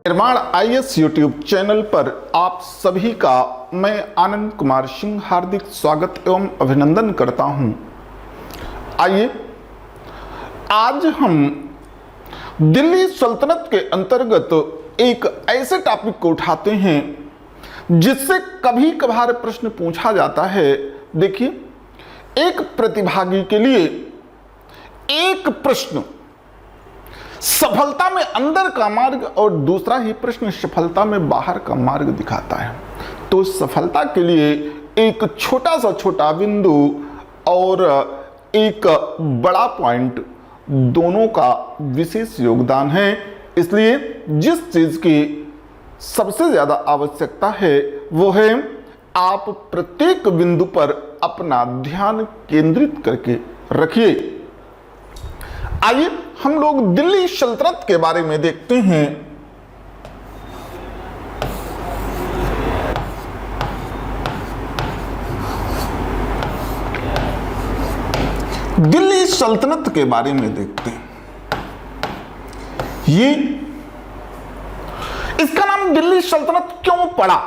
निर्माण IAS YouTube channel पर आप सभी का मैं आनंद कुमार सिंह हार्दिक स्वागत एवं अभिनंदन करता हूं। आइए आज हम दिल्ली सल्तनत के अंतर्गत एक ऐसे टॉपिक को उठाते हैं जिससे कभी कभार प्रश्न पूछा जाता है। देखिए, एक प्रतिभागी के लिए एक प्रश्न सफलता में अंदर का मार्ग और दूसरा ही प्रश्न सफलता में बाहर का मार्ग दिखाता है। तो सफलता के लिए एक छोटा बिंदु और एक बड़ा पॉइंट दोनों का विशेष योगदान है। इसलिए जिस चीज की सबसे ज्यादा आवश्यकता है वो है आप प्रत्येक बिंदु पर अपना ध्यान केंद्रित करके रखिए। आइए हम लोग दिल्ली सल्तनत के बारे में देखते हैं। दिल्ली सल्तनत के बारे में देखते हैं। इसका नाम दिल्ली सल्तनत क्यों पड़ा?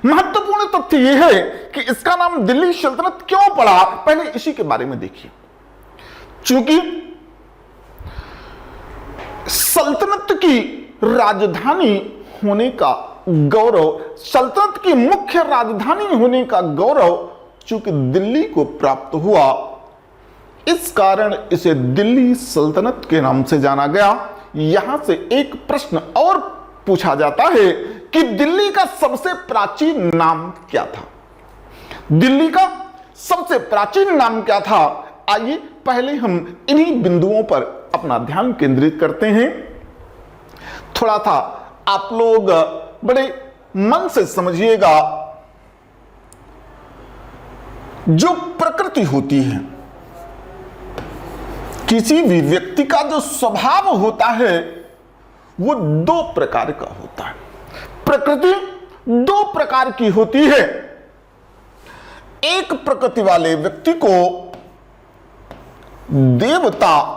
महत्वपूर्ण तथ्य यह है कि इसका नाम दिल्ली सल्तनत क्यों पड़ा, पहले इसी के बारे में देखिए। चूंकि सल्तनत की राजधानी होने का गौरव, सल्तनत की मुख्य राजधानी होने का गौरव चूंकि दिल्ली को प्राप्त हुआ, इस कारण इसे दिल्ली सल्तनत के नाम से जाना गया। यहां से एक प्रश्न और पूछा जाता है कि दिल्ली का सबसे प्राचीन नाम क्या था? दिल्ली का सबसे प्राचीन नाम क्या था? आइए पहले हम इन्हीं बिंदुओं पर अपना ध्यान केंद्रित करते हैं। थोड़ा सा आप लोग बड़े मन से समझिएगा। जो प्रकृति होती है, किसी भी व्यक्ति का जो स्वभाव होता है वो दो प्रकार का होता है। प्रकृति दो प्रकार की होती है। एक प्रकृति वाले व्यक्ति को देवता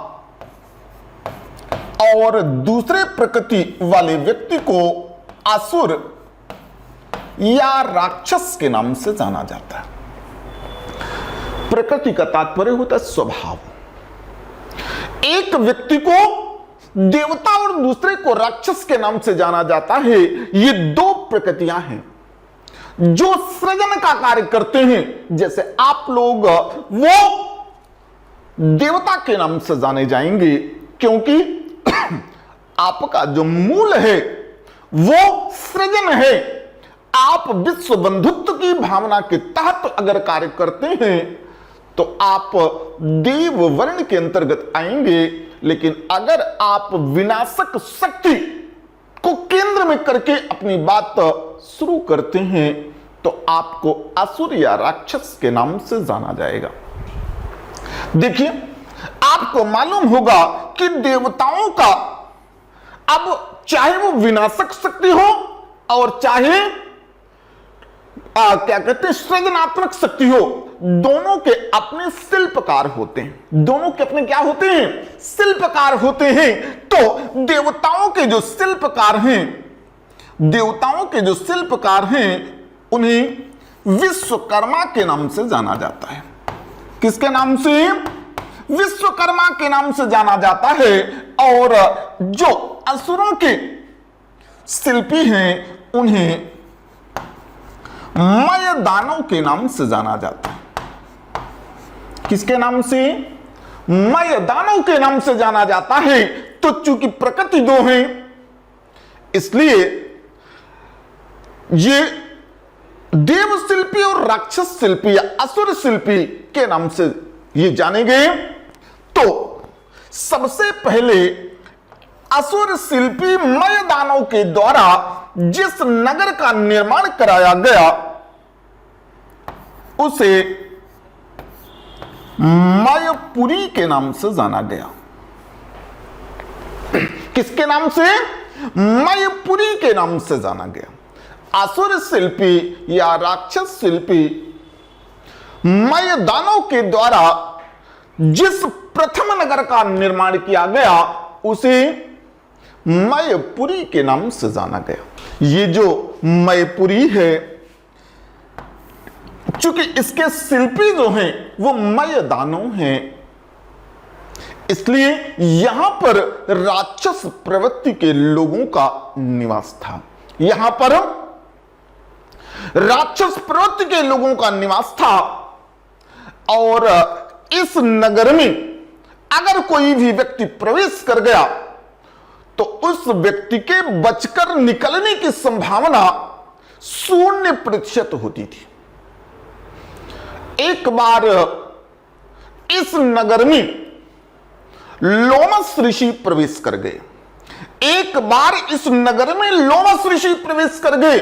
और दूसरे प्रकृति वाले व्यक्ति को असुर या राक्षस के नाम से जाना जाता है। प्रकृति का तात्पर्य होता है स्वभाव। एक व्यक्ति को देवता और दूसरे को राक्षस के नाम से जाना जाता है। ये दो प्रकृतियां हैं जो सृजन का कार्य करते हैं। जैसे आप लोग वो देवता के नाम से जाने जाएंगे क्योंकि आपका जो मूल है वो सृजन है। आप विश्व बंधुत्व की भावना के तहत अगर कार्य करते हैं तो आप देव वर्ण के अंतर्गत आएंगे। लेकिन अगर आप विनाशक शक्ति को केंद्र में करके अपनी बात शुरू करते हैं तो आपको असुर या राक्षस के नाम से जाना जाएगा। देखिए, आपको मालूम होगा कि देवताओं का अब चाहे वो विनाशक शक्ति हो और चाहे क्या कहते हैं सृजनात्मक शक्ति हो, दोनों के अपने शिल्पकार होते हैं। दोनों के अपने क्या होते हैं? शिल्पकार होते हैं। तो देवताओं के जो शिल्पकार हैं, देवताओं के जो शिल्पकार हैं उन्हें विश्वकर्मा के नाम से जाना जाता है। किसके नाम से? विश्वकर्मा के नाम से जाना जाता है। और जो असुरों के शिल्पी हैं उन्हें मय दानव के नाम से जाना जाता है। किसके नाम से? मय दानव के नाम से जाना जाता है। तो चूंकि प्रकृति दो हैं इसलिए ये देव शिल्पी और राक्षस शिल्पी या असुर शिल्पी के नाम से ये जाने गए। तो सबसे पहले असुर शिल्पी मय दानव के द्वारा जिस नगर का निर्माण कराया गया उसे मयपुरी के नाम से जाना गया। किसके नाम से? मयपुरी के नाम से जाना गया। असुर शिल्पी या राक्षस शिल्पी मय दानव के द्वारा जिस प्रथम नगर का निर्माण किया गया उसे मैपुरी के नाम से जाना गया। ये जो मैपुरी है, चूंकि इसके शिल्पी जो हैं वो मय दानव हैं, इसलिए यहां पर राक्षस प्रवृत्ति के लोगों का निवास था। यहां पर राक्षस प्रवृत्ति के लोगों का निवास था और इस नगर में अगर कोई भी व्यक्ति प्रवेश कर गया तो उस व्यक्ति के बचकर निकलने की संभावना 0% होती थी। एक बार इस नगर में लोमस ऋषि प्रवेश कर गए। एक बार इस नगर में लोमस ऋषि प्रवेश कर गए।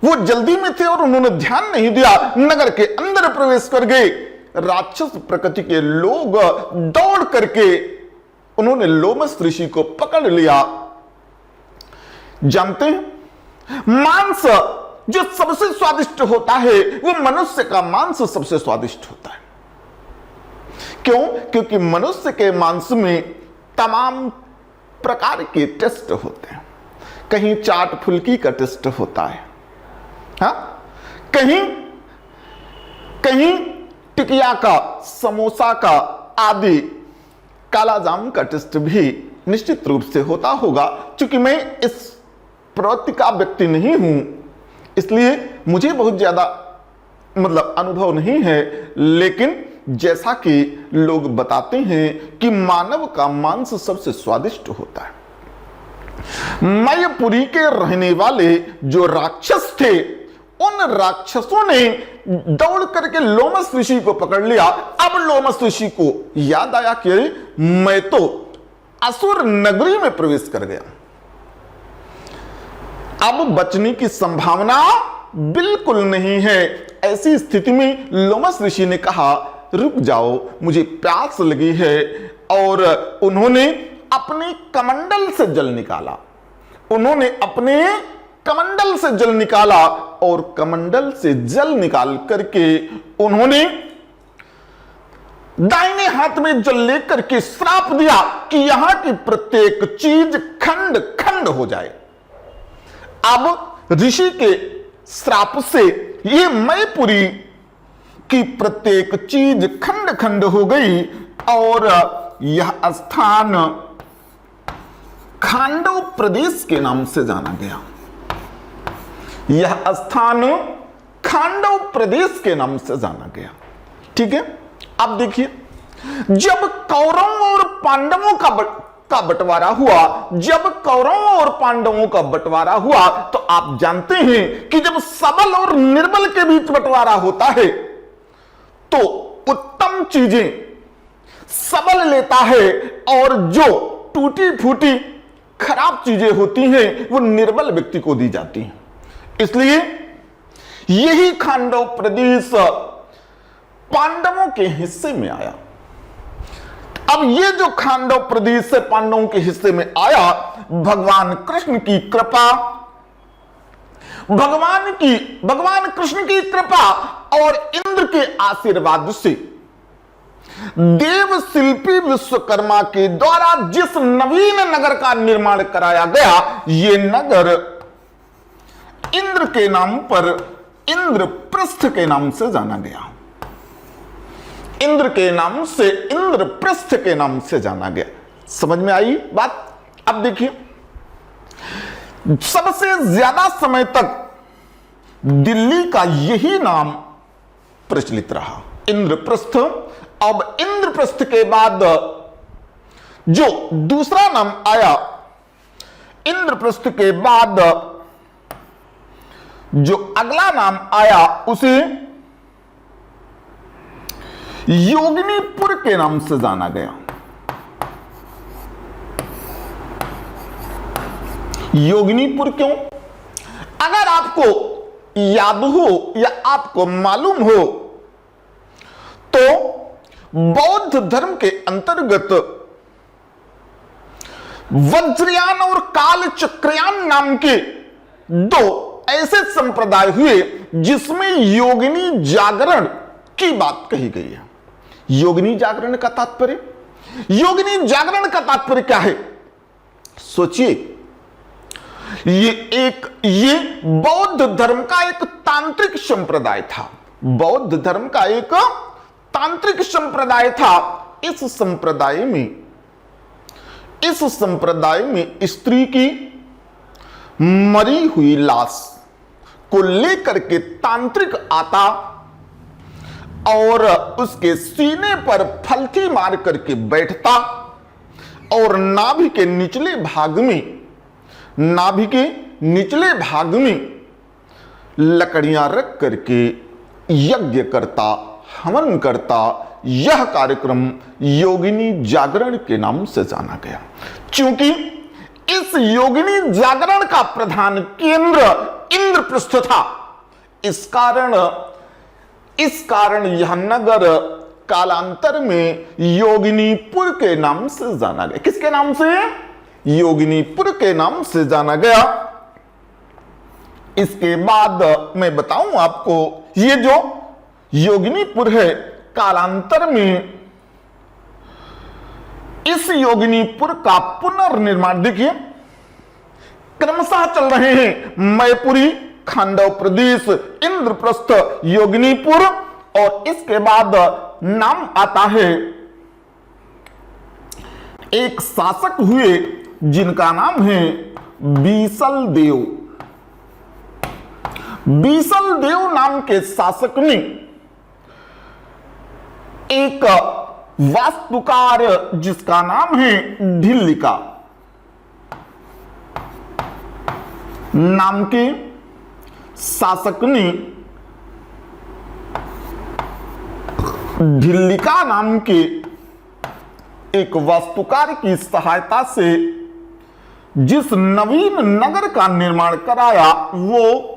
वो जल्दी में थे और उन्होंने ध्यान नहीं दिया, नगर के अंदर प्रवेश कर गए। राक्षस प्रकृति के लोग दौड़ करके उन्होंने लोमस ऋषि को पकड़ लिया। जानते हैं, मांस जो सबसे स्वादिष्ट होता है वो मनुष्य का मांस सबसे स्वादिष्ट होता है। क्यों? क्योंकि मनुष्य के मांस में तमाम प्रकार के टेस्ट होते हैं। कहीं चाट फुल्की का टेस्ट होता है, कहीं टिकिया का, समोसा का आदि, काला जाम का टेस्ट भी निश्चित रूप से होता होगा। चूंकि मैं इस प्रवृत्ति का व्यक्ति नहीं हूं, इसलिए मुझे बहुत ज्यादा अनुभव नहीं है, लेकिन जैसा कि लोग बताते हैं कि मानव का मांस सबसे स्वादिष्ट होता है। मैपुरी के रहने वाले जो राक्षस थे, उन राक्षसों ने दौड़ करके लोमस ऋषि को पकड़ लिया। अब लोमस ऋषि को याद आया कि मैं तो असुर नगरी में प्रवेश कर गया, अब बचने की संभावना बिल्कुल नहीं है। ऐसी स्थिति में लोमस ऋषि ने कहा, रुक जाओ, मुझे प्यास लगी है। और उन्होंने अपने कमंडल से जल निकाला। उन्होंने अपने कमंडल से जल निकाला और कमंडल से जल निकाल करके उन्होंने दाहिने हाथ में जल लेकर के श्राप दिया कि यहां की प्रत्येक चीज खंड खंड हो जाए। अब ऋषि के श्राप से ये मैपुरी की प्रत्येक चीज खंड खंड हो गई और यह स्थान खांडव प्रदेश के नाम से जाना गया। यह स्थान खांडव प्रदेश के नाम से जाना गया। ठीक है, अब देखिए, जब कौरवों और पांडवों का बंटवारा हुआ, जब कौरवों और पांडवों का बंटवारा हुआ, तो आप जानते हैं कि जब सबल और निर्बल के बीच बंटवारा होता है तो उत्तम चीजें सबल लेता है और जो टूटी फूटी खराब चीजें होती हैं वो निर्बल व्यक्ति को दी जाती हैं। इसलिए यही खांडव प्रदेश पांडवों के हिस्से में आया। अब ये जो खांडव प्रदेश से पांडवों के हिस्से में आया, भगवान कृष्ण की कृपा, भगवान कृष्ण की कृपा और इंद्र के आशीर्वाद से देव शिल्पी विश्वकर्मा के द्वारा जिस नवीन नगर का निर्माण कराया गया, ये नगर इंद्र के नाम पर, इंद्रप्रस्थ के नाम से जाना गया। इंद्र के नाम से, इंद्रप्रस्थ के नाम से जाना गया। समझ में आई बात? अब देखिए, सबसे ज्यादा समय तक दिल्ली का यही नाम प्रचलित रहा, इंद्रप्रस्थ। अब इंद्रप्रस्थ के बाद जो दूसरा नाम आया, इंद्रप्रस्थ के बाद जो अगला नाम आया उसे योगिनीपुर के नाम से जाना गया। योगिनीपुर क्यों? अगर आपको याद हो या आपको मालूम हो तो बौद्ध धर्म के अंतर्गत वज्रयान और कालचक्रयान नाम के दो ऐसे संप्रदाय हुए जिसमें योगिनी जागरण की बात कही गई है। योगिनी जागरण का तात्पर्य, योगिनी जागरण का तात्पर्य क्या है? सोचिए, ये बौद्ध धर्म का एक तांत्रिक संप्रदाय था। बौद्ध धर्म का एक तांत्रिक संप्रदाय था। इस संप्रदाय में स्त्री की मरी हुई लाश को लेकर के तांत्रिक आता और उसके सीने पर फलथी मार करके बैठता और नाभि के निचले भाग में लकड़ियां रख करके यज्ञ करता, हवन करता। यह कार्यक्रम योगिनी जागरण के नाम से जाना गया। क्योंकि इस योगिनी जागरण का प्रधान केंद्र इंद्रप्रस्थ था, इस कारण यह नगर कालांतर में योगिनीपुर के नाम से जाना गया। किसके नाम से? योगिनीपुर के नाम से जाना गया। इसके बाद मैं बताऊं आपको, ये जो योगिनीपुर है, कालांतर में इस योगिनीपुर का पुनर्निर्माण देखिए क्रमशः चल रहे हैं। मैपुरी, खांडव प्रदेश, इंद्रप्रस्थ, योगिनीपुर, और इसके बाद नाम आता है, एक शासक हुए जिनका नाम है बीसल देव। बीसल देव नाम के शासक ने एक वास्तुकार जिसका नाम है ढिल्लिका नाम के शासक ने, ढिल्लिका नाम के एक वास्तुकार की सहायता से जिस नवीन नगर का निर्माण कराया, वो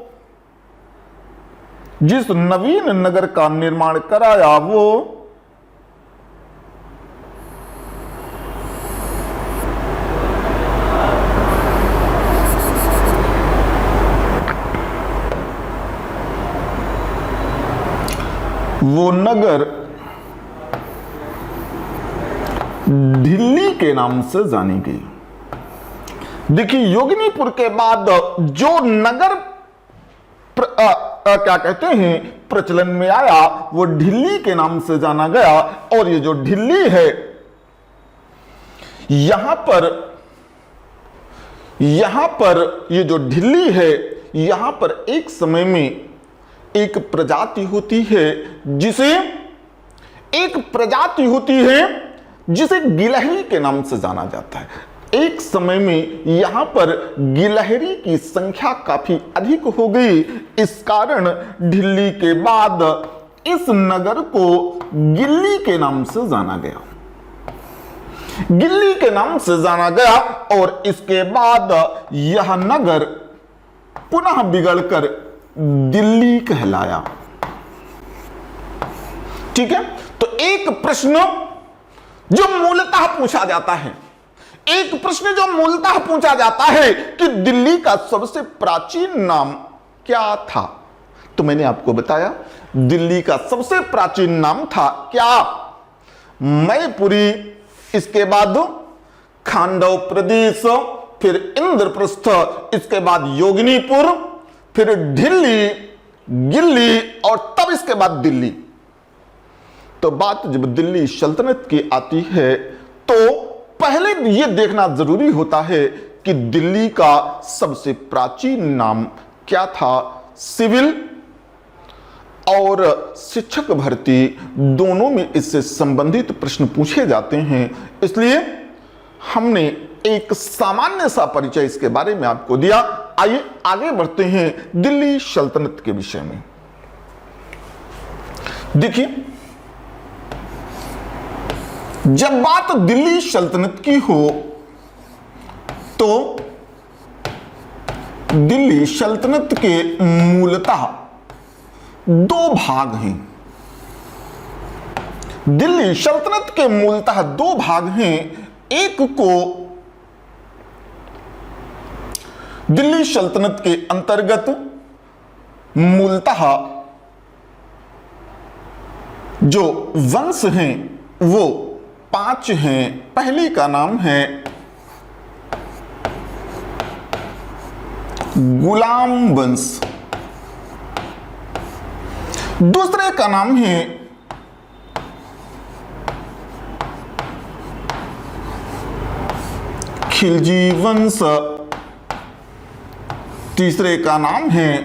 नगर दिल्ली के नाम से जानी गई। देखिए, योगिनीपुर के बाद जो नगर क्या कहते हैं प्रचलन में आया, वो ढिल्ली के नाम से जाना गया। और ये जो ढिल्ली है, यहां पर ये जो ढिल्ली है, यहां पर एक समय में एक प्रजाति होती है जिसे गिलहरी के नाम से जाना जाता है। एक समय में यहां पर गिलहरी की संख्या काफी अधिक हो गई। इस कारण ढिल्ली के बाद इस नगर को गिल्ली के नाम से जाना गया। और इसके बाद यह नगर पुनः बिगड़कर दिल्ली कहलाया। ठीक है, तो एक प्रश्न जो मूलतः पूछा जाता है कि दिल्ली का सबसे प्राचीन नाम क्या था, तो मैंने आपको बताया दिल्ली का सबसे प्राचीन नाम था क्या? मैपुरी, इसके बाद खांडव प्रदेश, फिर इंद्रप्रस्थ, इसके बाद योगिनीपुर, फिर ढिल्ली, गिल्ली, और तब इसके बाद दिल्ली। तो बात जब दिल्ली सल्तनत की आती है, तो पहले यह देखना जरूरी होता है कि दिल्ली का सबसे प्राचीन नाम क्या था। सिविल और शिक्षक भर्ती दोनों में इससे संबंधित प्रश्न पूछे जाते हैं, इसलिए हमने एक सामान्य सा परिचय इसके बारे में आपको दिया। आइए आगे बढ़ते हैं दिल्ली सल्तनत के विषय में। देखिए, जब बात दिल्ली सल्तनत की हो तो दिल्ली सल्तनत के मूलतः दो भाग हैं। दिल्ली सल्तनत के मूलतः दो भाग हैं। एक को दिल्ली सल्तनत के अंतर्गत मूलतः जो वंश हैं वो 5 हैं। पहले का नाम है गुलाम वंश। दूसरे का नाम है खिलजी वंश। तीसरे का नाम है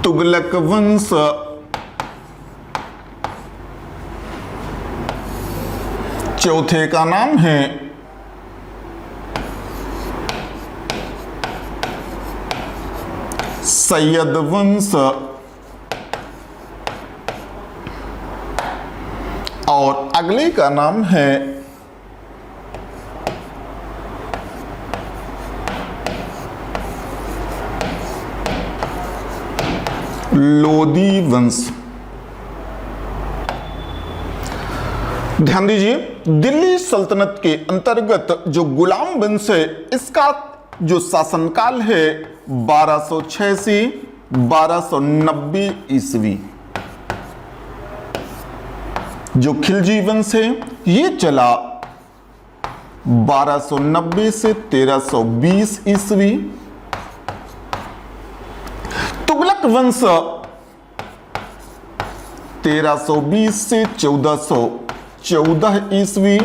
तुगलक वंश। चौथे का नाम है सैयद वंश। और अगले का नाम है लोदी वंश। ध्यान दीजिए, दिल्ली सल्तनत के अंतर्गत जो गुलाम वंश है, इसका जो शासनकाल है 1206 से 1290 ईस्वी। जो खिलजी वंश है ये चला 1290 से 1320 ईस्वी। तुगलक वंश 1320 से 1414 ईस्वी।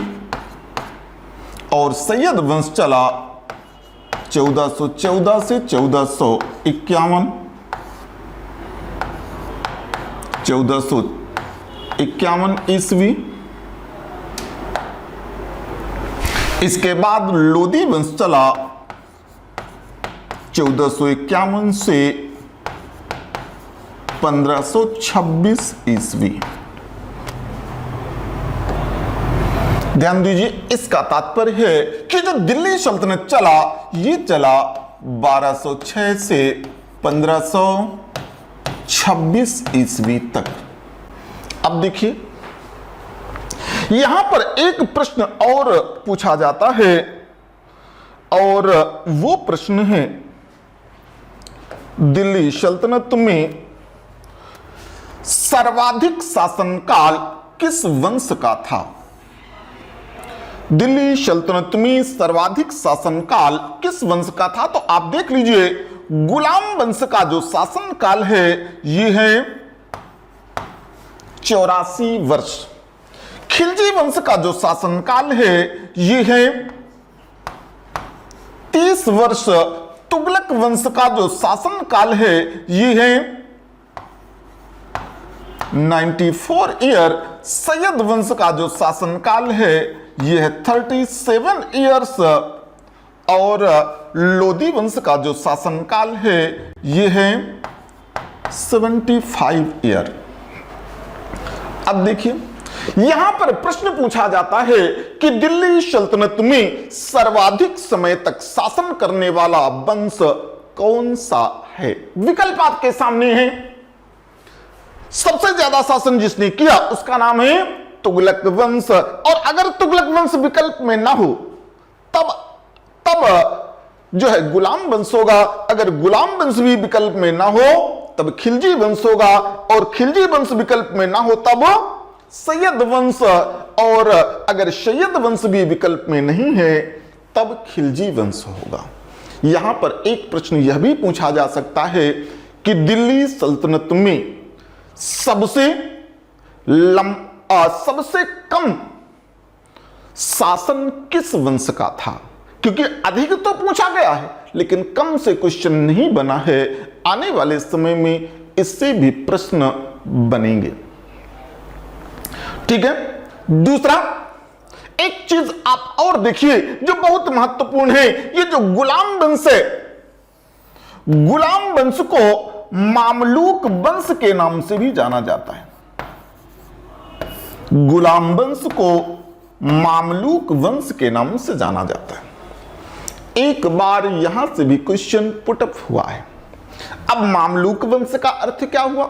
और सैयद वंश चला 1414 से 1451। 1451 ईस्वी। इसके बाद लोदी वंश चला 1451 से 1526 ईस्वी। ध्यान दीजिए, इसका तात्पर्य है कि जो दिल्ली सल्तनत चला ये चला 1206 से 1526 ईस्वी तक। अब देखिए, यहां पर एक प्रश्न और पूछा जाता है और वो प्रश्न है दिल्ली सल्तनत में सर्वाधिक शासनकाल किस वंश का था। दिल्ली सल्तनत में सर्वाधिक शासनकाल किस वंश का था। तो आप देख लीजिए, गुलाम वंश का जो शासनकाल है ये है 84 वर्ष। खिलजी वंश का जो शासनकाल है ये है 30 वर्ष। तुगलक वंश का जो शासनकाल है ये है 94 ईयर। सैयद वंश का जो शासनकाल है यह है 37 ईयर्स। और लोदी वंश का जो शासनकाल है यह है 75 ईयर। अब देखिए, यहां पर प्रश्न पूछा जाता है कि दिल्ली सल्तनत में सर्वाधिक समय तक शासन करने वाला वंश कौन सा है। विकल्प आपके सामने है। सबसे ज्यादा शासन जिसने किया उसका नाम है तुगलक वंश। और अगर तुगलक वंश विकल्प में ना हो तब जो है गुलाम वंश होगा। अगर गुलाम वंश भी विकल्प में ना हो तब खिलजी वंश होगा। और खिलजी वंश विकल्प में ना हो तब सैयद वंश। और अगर सैयद वंश भी विकल्प में नहीं है तब खिलजी वंश होगा। यहां पर एक प्रश्न यह भी पूछा जा सकता है कि दिल्ली सल्तनत में सबसे कम शासन किस वंश का था। क्योंकि अधिक तो पूछा गया है लेकिन कम से क्वेश्चन नहीं बना है। आने वाले समय में इससे भी प्रश्न बनेंगे। ठीक है। दूसरा एक चीज आप और देखिए जो बहुत महत्वपूर्ण है। ये जो गुलाम वंश है, गुलाम वंश को मामलूक वंश के नाम से भी जाना जाता है। गुलाम वंश को मामलूक वंश के नाम से जाना जाता है। एक बार यहां से भी क्वेश्चन पुटअप हुआ है। अब मामलूक वंश का अर्थ क्या हुआ।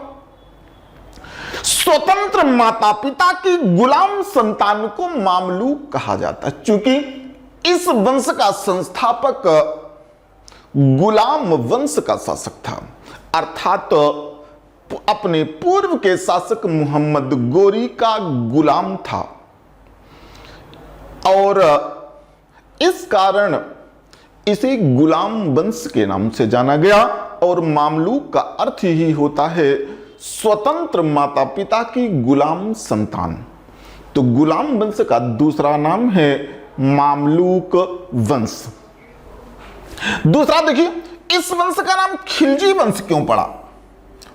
स्वतंत्र माता पिता की गुलाम संतान को मामलूक कहा जाता है। चूंकि इस वंश का संस्थापक गुलाम वंश का शासक था, अर्थात अपने पूर्व के शासक मोहम्मद गोरी का गुलाम था। और इस कारण इसे गुलाम वंश के नाम से जाना गया। और मामलूक का अर्थ ही होता है स्वतंत्र माता पिता की गुलाम संतान। तो गुलाम वंश का दूसरा नाम है मामलूक वंश। दूसरा देखिए, इस वंश का नाम खिलजी वंश क्यों पड़ा?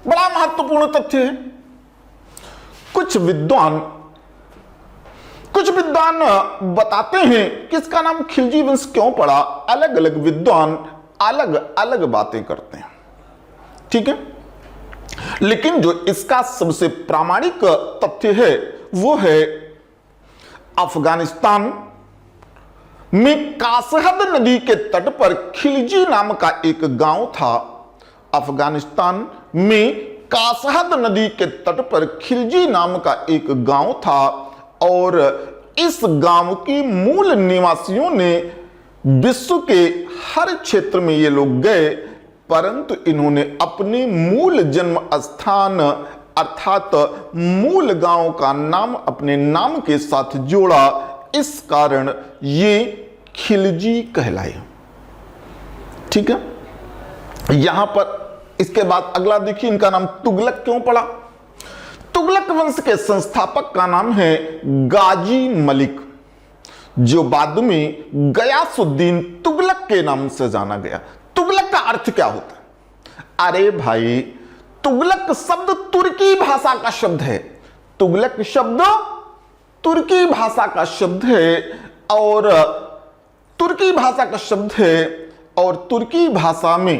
बड़ा महत्वपूर्ण तथ्य है। कुछ विद्वान बताते हैं कि इसका नाम खिलजी वंश क्यों पड़ा। अलग अलग विद्वान अलग अलग बातें करते हैं, ठीक है। लेकिन जो इसका सबसे प्रामाणिक तथ्य है वो है अफगानिस्तान में कासहद नदी के तट पर खिलजी नाम का एक गांव था। अफगानिस्तान में कासहद नदी के तट पर खिलजी नाम का एक गांव था और इस गांव की मूल निवासियों ने विश्व के हर क्षेत्र में ये लोग गए, परंतु इन्होंने अपने मूल जन्म स्थान अर्थात मूल गांव का नाम अपने नाम के साथ जोड़ा। इस कारण ये खिलजी कहलाए, ठीक है। यहां पर इसके बाद अगला देखिए, इनका नाम तुगलक क्यों पड़ा? तुगलक वंश के संस्थापक का नाम है गाजी मलिक, जो बाद में गयासुद्दीन तुगलक के नाम से जाना गया। तुगलक का अर्थ क्या होता है? अरे भाई, तुगलक शब्द तुर्की भाषा का शब्द है। तुगलक शब्द तुर्की भाषा का शब्द है और तुर्की भाषा का शब्द है और तुर्की भाषा में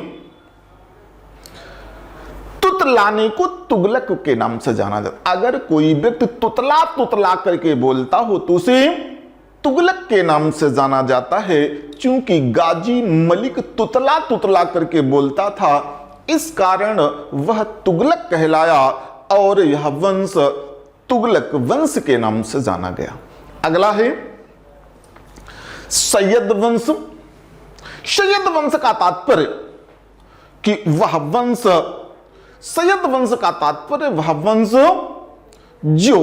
तुतलाने को तुगलक के नाम से जाना जाता। अगर कोई व्यक्ति तुतला तुतला करके बोलता हो तो उसे तुगलक के नाम से जाना जाता है। क्योंकि गाजी मलिक तुतला तुतला करके बोलता था, इस कारण वह तुगलक कहलाया और यह वंश तुगलक वंश के नाम से जाना गया। अगला है सैयद वंश। सैयद वंश का तात्पर्य कि वह वंश, सैयद वंश का तात्पर्य वह वंश जो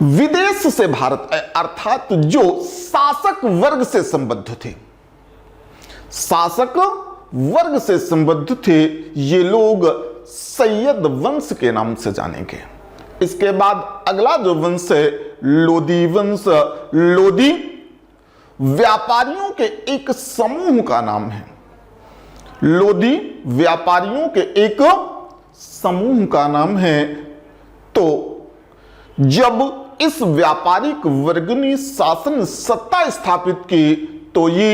विदेश से भारत अर्थात जो शासक वर्ग से संबद्ध थे, शासक वर्ग से संबद्ध थे, ये लोग सैयद वंश के नाम से जानेंगे। इसके बाद अगला जो वंश है लोदी वंश। लोदी व्यापारियों के एक समूह का नाम है। लोदी व्यापारियों के एक समूह का नाम है। तो जब इस व्यापारिक वर्ग ने शासन सत्ता स्थापित की तो ये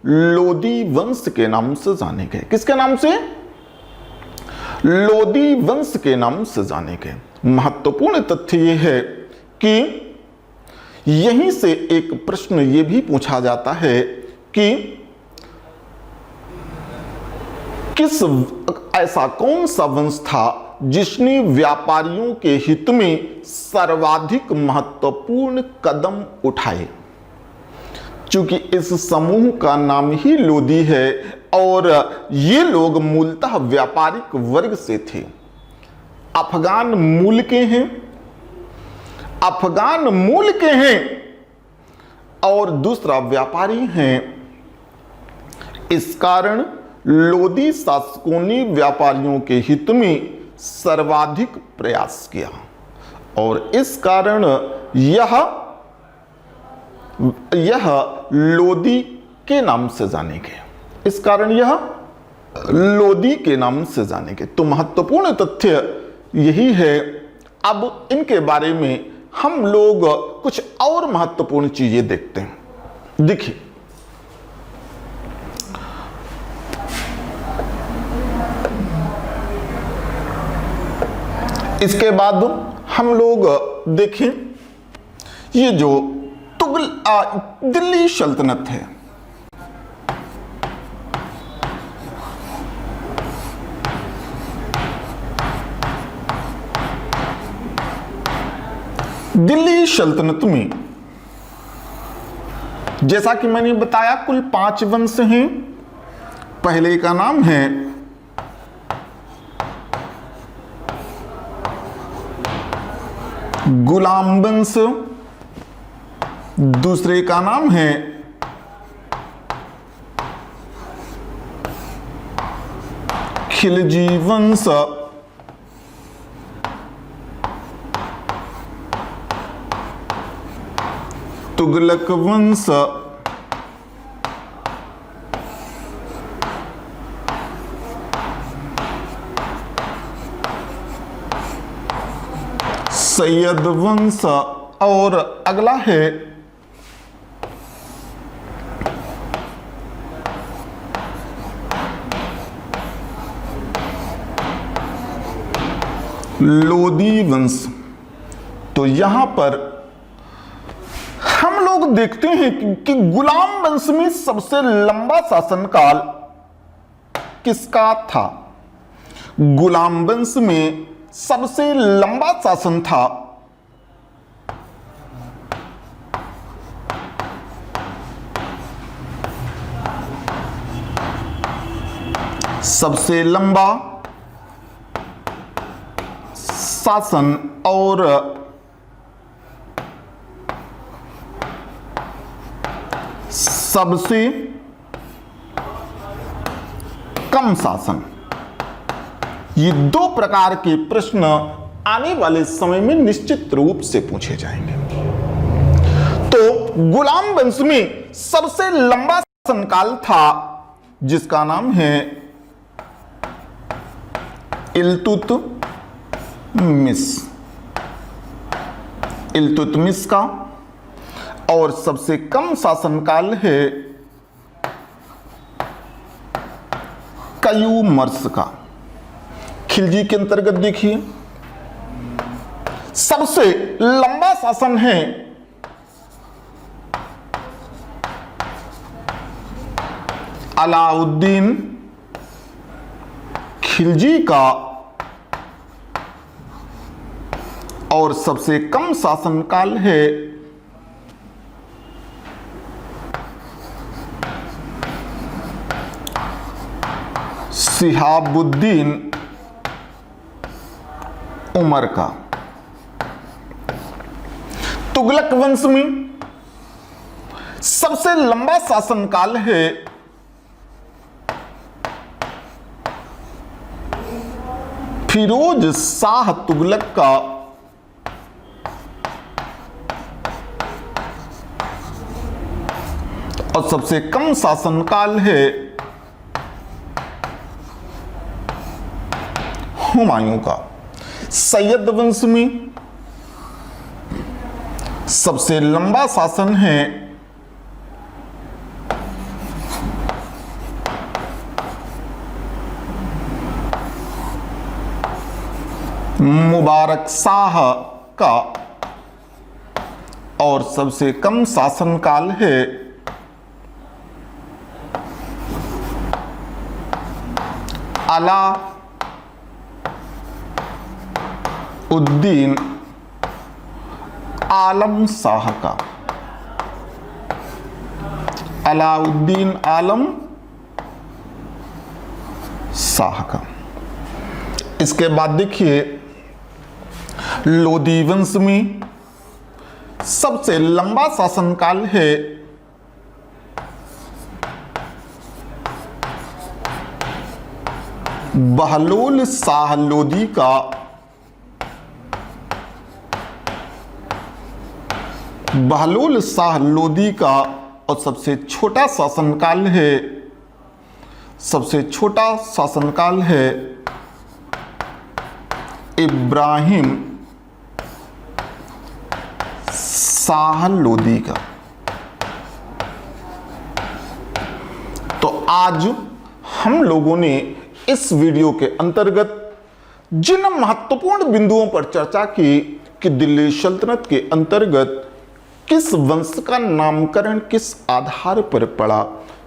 लोदी वंश के नाम से जाने गए। किसके नाम से? लोदी वंश के नाम से जाने गए। महत्वपूर्ण तथ्य यह है कि यहीं से एक प्रश्न यह भी पूछा जाता है कि किस ऐसा कौन सा वंश था जिसने व्यापारियों के हित में सर्वाधिक महत्वपूर्ण कदम उठाए। चूंकि इस समूह का नाम ही लोदी है और ये लोग मूलतः व्यापारिक वर्ग से थे, अफगान मूल के हैं, अफगान मूल के हैं और दूसरा व्यापारी हैं। इस कारण लोदी शासकों ने व्यापारियों के हित में सर्वाधिक प्रयास किया और इस कारण यह लोदी के नाम से जाने गए। इस कारण यह लोदी के नाम से जाने गए। तो महत्वपूर्ण तथ्य यही है। अब इनके बारे में हम लोग कुछ और महत्वपूर्ण चीजें देखते हैं। देखिए, इसके बाद हम लोग देखें ये जो दिल्ली सल्तनत है, दिल्ली सल्तनत में जैसा कि मैंने बताया कुल 5 वंश हैं। पहले का नाम है गुलाम वंश, दूसरे का नाम है खिलजी वंश, तुगलक वंश, सैयद वंश, और अगला है लोदी वंश। तो यहां पर हम लोग देखते हैं कि गुलाम वंश में सबसे लंबा शासनकाल किसका था? गुलाम वंश में सबसे लंबा शासन था सबसे लंबा शासन और सबसे कम शासन, ये दो प्रकार के प्रश्न आने वाले समय में निश्चित रूप से पूछे जाएंगे। तो गुलाम वंश में सबसे लंबा शासनकाल था जिसका नाम है इल्तुतमिश का, और सबसे कम शासनकाल है कयूमर्स का। खिलजी के अंतर्गत देखिए सबसे लंबा शासन है अलाउद्दीन खिलजी का, और सबसे कम शासनकाल है शिहाबुद्दीन उमर का। तुगलक वंश में सबसे लंबा शासनकाल है फिरोज शाह तुगलक का, और सबसे कम शासनकाल है हुमायूं का। सैयद वंश में सबसे लंबा शासन है मुबारक शाह का, और सबसे कम शासनकाल है अला उद्दीन आलम शाह का। अलाउद्दीन आलम शाह का। इसके बाद देखिए लोदी वंश में सबसे लंबा शासनकाल है बहलोल शाह लोदी का, बहलोल शाह लोदी का, और सबसे छोटा शासनकाल है इब्राहिम शाह लोदी का। तो आज हम लोगों ने इस वीडियो के अंतर्गत जिन महत्वपूर्ण बिंदुओं पर चर्चा की कि दिल्ली सल्तनत के अंतर्गत किस वंश का नामकरण किस आधार पर पड़ा,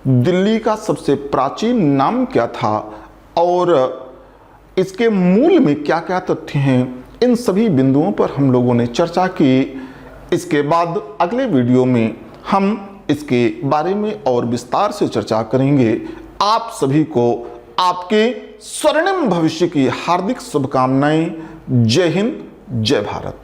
दिल्ली का सबसे प्राचीन नाम क्या था, और इसके मूल में क्या क्या तथ्य हैं, इन सभी बिंदुओं पर हम लोगों ने चर्चा की। इसके बाद अगले वीडियो में हम इसके बारे में और विस्तार से चर्चा करेंगे। आप सभी को आपके स्वर्णिम भविष्य की हार्दिक शुभकामनाएं। जय हिंद, जय भारत।